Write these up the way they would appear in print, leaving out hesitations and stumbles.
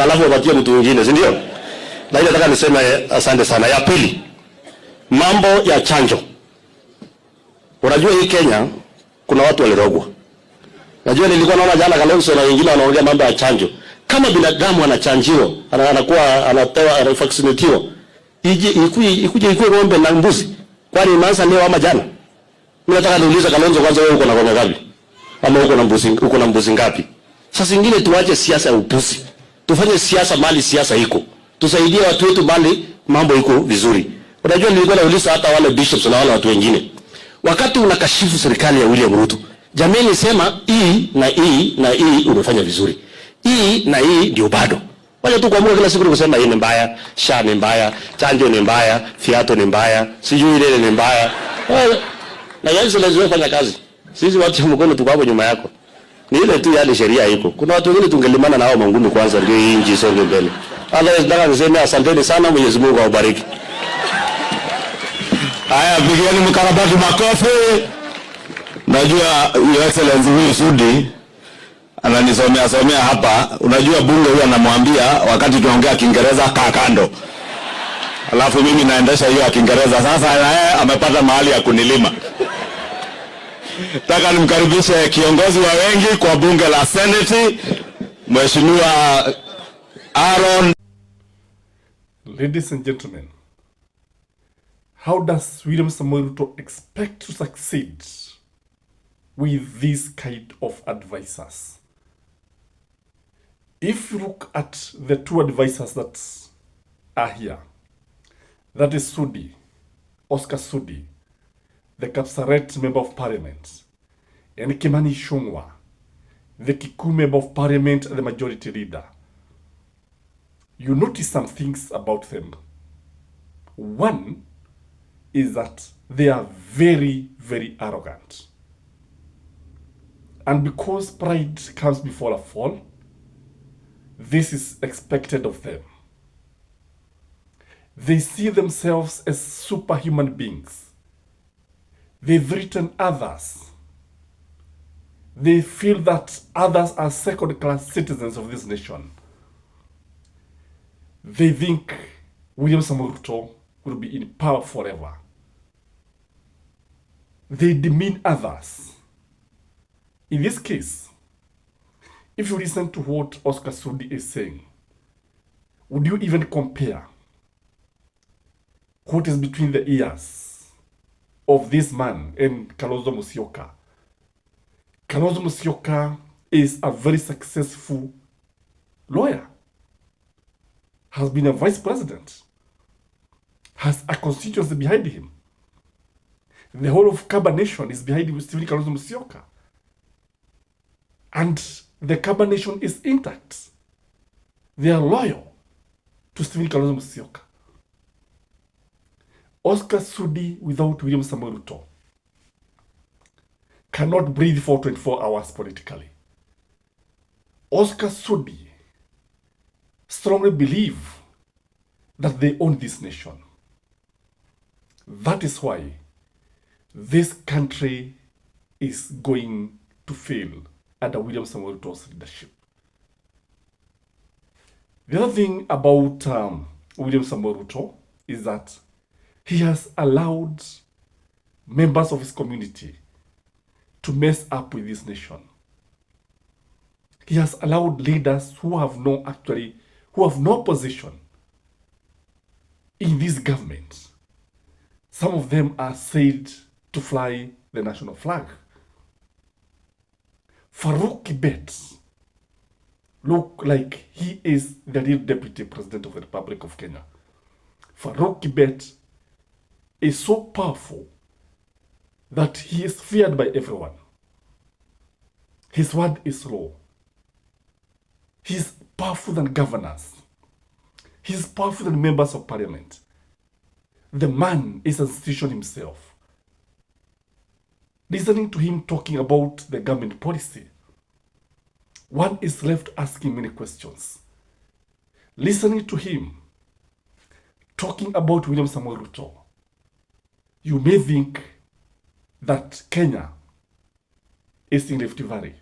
alafu wapatie mtu mwingine, si ndio? Na ile nataka niseme asante sana. Ya pili, mambo ya chanjo. Unajua hii Kenya kuna watu walirogwa. Najua nilikuwa naona jana Kalonzo na wengine wanaongea mambo ya chanjo. Kama binadamu anachanjiwa, anakuwa anapewa vaccinatiwa. Ikuje ng'ombe na mbuzi. Kwani imeanza leo ama jana? Mimi nataka niulize Kalonzo kwanza, wewe uko na ng'ombe ngapi? Ama uko na mbuzi ngapi? Sasa zingine tuache siasa ya upuzi. Tufanye siasa mali siasa iko. Tusaidie watu wetu mali mambo iko vizuri. Unajua nilikuwa nauliza hata wale bishops na wale watu wengine. Wakati unakashifu serikali ya William Ruto, jameni sema hii na hii umefanya vizuri. Hii na hii ndio bado. Wacha tu kuamua kila siku kusema hii ni mbaya, sha ni mbaya, chanjo ni mbaya, fiato ni mbaya, sijui ile ni mbaya. Na Yesu lazima fanya kazi. Sisi watu wa mkono tuko hapo nyuma yako. Ni ile tu yale sheria iko. Kuna watu wengine tungelimana na hao mangumi kwanza ndio hii nchi isonge mbele. Allah nataka niseme asanteni sana, Mwenyezi Mungu awabariki. Haya, pigieni mkarabati makofi. Najua Your Excellency huyu Sudi ananisomea hapa. Unajua bunge huyu anamwambia wakati tunaongea Kiingereza kaa kando. Alafu mimi naendesha hiyo ya Kiingereza. Sasa yeye amepata mahali ya kunilima. Nataka nimkaribishe kiongozi wa wengi kwa bunge la Senate, Mheshimiwa Aaron. Ladies and gentlemen, how does William Samoei Ruto expect to succeed with this kind of advisors? If you look at the two advisors that are here, that is Sudi, Oscar Sudi, the Kapsaret Member of Parliament, and Kimani Ichung'wah, the Kikuyu Member of Parliament and the Majority Leader, you notice some things about them. One is that they are very, very arrogant. And because pride comes before a fall, this is expected of them. They see themselves as superhuman beings. They've written others. They feel that others are second-class citizens of this nation. They think William Samoei Ruto will be in power forever. They demean others. In this case, if you listen to what Oscar Sudi is saying, would you even compare what is between the ears of this man and Kalonzo MUSYOKA? Kalonzo MUSYOKA is a very successful lawyer, has been a vice president, has a constituency behind him. The whole of Kaba Nation is behind him, Stephen Kalonzo MUSYOKA. And the Kaba Nation is intact. They are loyal to Stephen Kalonzo MUSYOKA. Oscar Sudi without William Samoei Ruto cannot breathe for 24 hours politically. Oscar Sudi strongly believe that they own this nation. That is why this country is going to fail under William Samoei Ruto's leadership. The other thing about William Samoei Ruto is that he has allowed members of his community to mess up with this nation. He has allowed leaders who have no position in this government. Some of them are said to fly the national flag. Farouk Kibet look like he is the real deputy president of the Republic of Kenya. Farouk Kibet is so powerful that he is feared by everyone. His word is law. He is powerful than governors. He is powerful than members of parliament. The man is an institution himself. Listening to him talking about the government policy, one is left asking many questions. Listening to him talking about William Samoei Ruto, you may think that Kenya is in Rift Valley,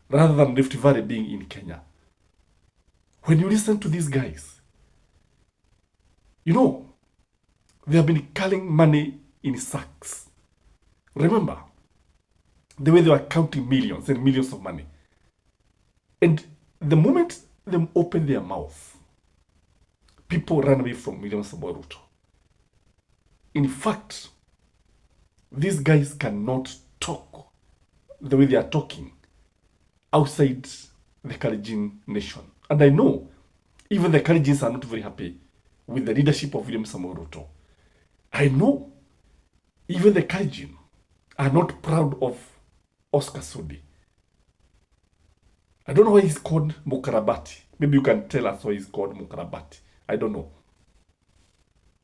rather than Rift Valley being in Kenya. when you listen to these guys, you know, they have been culling money in sacks. Remember the way they were counting millions and millions of money. And the moment they open their mouth, people run away from William Samoei Ruto. In fact, these guys cannot talk the way they are talking outside the Kalenjin nation. And I know even the Kalenjins are not very happy with the leadership of William Samoei Ruto. I know even the Kalenjin are not proud of Oscar Sudi. I don't know why he's called Mukarabati. Maybe you can tell us why he's called Mukarabati. I don't know.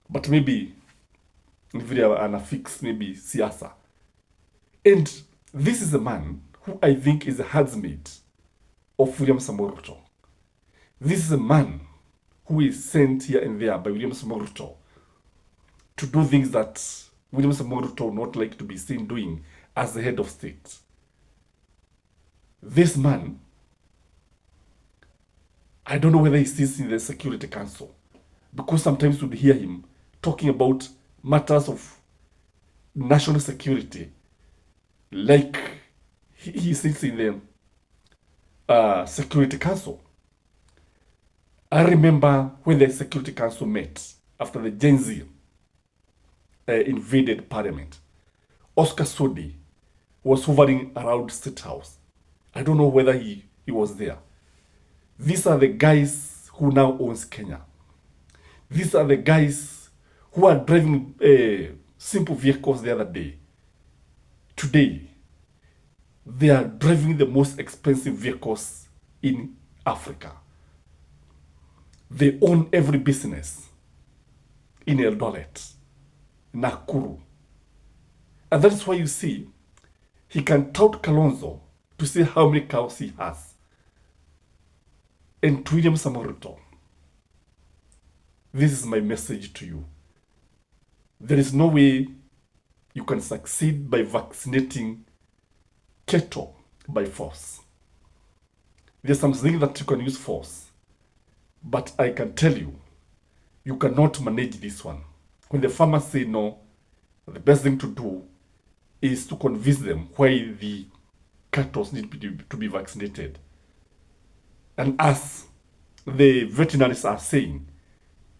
But maybe vile anafix maybe siasa. And this is a man who I think is a herdsmate of William Samoei Ruto. This is a man who is sent here and there by William Samoei Ruto to do things that William Samoei Ruto would not like to be seen doing as the head of state. This man, I don't know whether he sits in the Security Council, because sometimes you'd hear him talking about matters of national security, like he sits in the Security Council. I remember when the Security Council met after the Gen Z invaded Parliament. Oscar Sudi was hovering around State House. I don't know whether he was there. These are the guys who now owns Kenya. These are the guys who are driving simple vehicles the other day. Today, they are driving the most expensive vehicles in Africa. They own every business in Eldoret, Nakuru. And that's why you see, he can tout Kalonzo to see how many cows he has. And to William Samoei Ruto, this is my message to you. There is no way you can succeed by vaccinating cattle by force. There's something that you can use force, but I can tell you, you cannot manage this one. When the farmers say no, the best thing to do is to convince them why the cattle need to be vaccinated. And as the veterinaries are saying,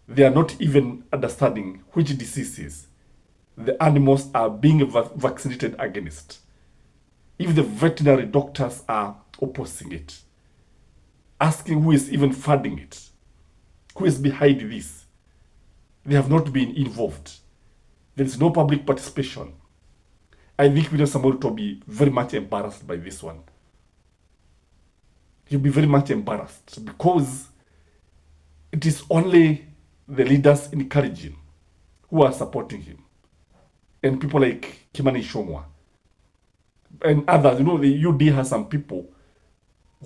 they are not even understanding which diseases the animals are being vaccinated against. If the veterinary doctors are opposing it, asking who is even funding it, who is behind this, they have not been involved. There is no public participation. I think William Samoei Ruto will be very much embarrassed by this one. He'll be very much embarrassed because it is only the leaders in Kalenjin who are supporting him. And people like Kimani Ichung'wah and others, the UD has some people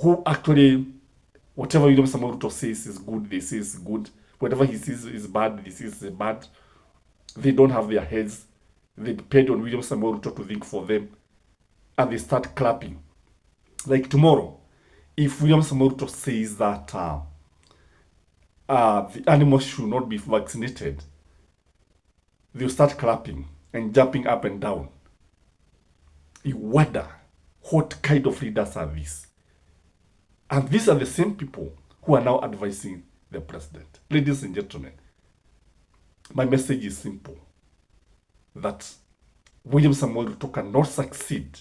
who actually, whatever William Samoei Ruto says is good, they say is good. Whatever he says is bad, they say is bad. They don't have their heads. They depend on William Samoei Ruto to think for them. And they start clapping. Like tomorrow, if William Samoei Ruto says that the animals should not be vaccinated, they'll start clapping and jumping up and down. You wonder, what kind of leaders are these? And these are the same people who are now advising the president. Ladies and gentlemen, my message is simple, that William Samoei Ruto cannot succeed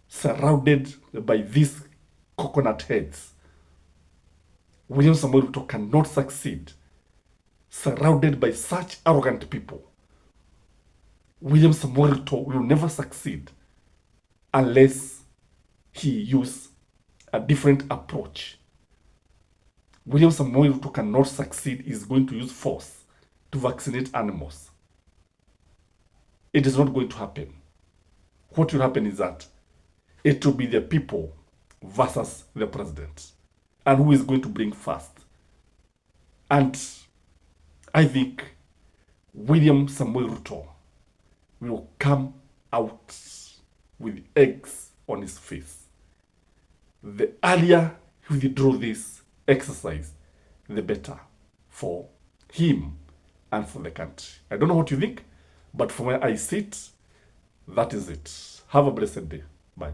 surrounded by these coconut heads. William Samoei Ruto cannot succeed surrounded by such arrogant people. William Samoei Ruto will never succeed unless he uses a different approach. William Samoei Ruto cannot succeed is going to use force to vaccinate animals. It is not going to happen. What will happen is that it will be the people versus the president. And who is going to bring first? And I think William Samoei Ruto will come out with eggs on his face. The earlier he withdraws this, exercise, the better for him and for the country. I don't know what you think, but from where I sit, that is it. Have a blessed day. Bye.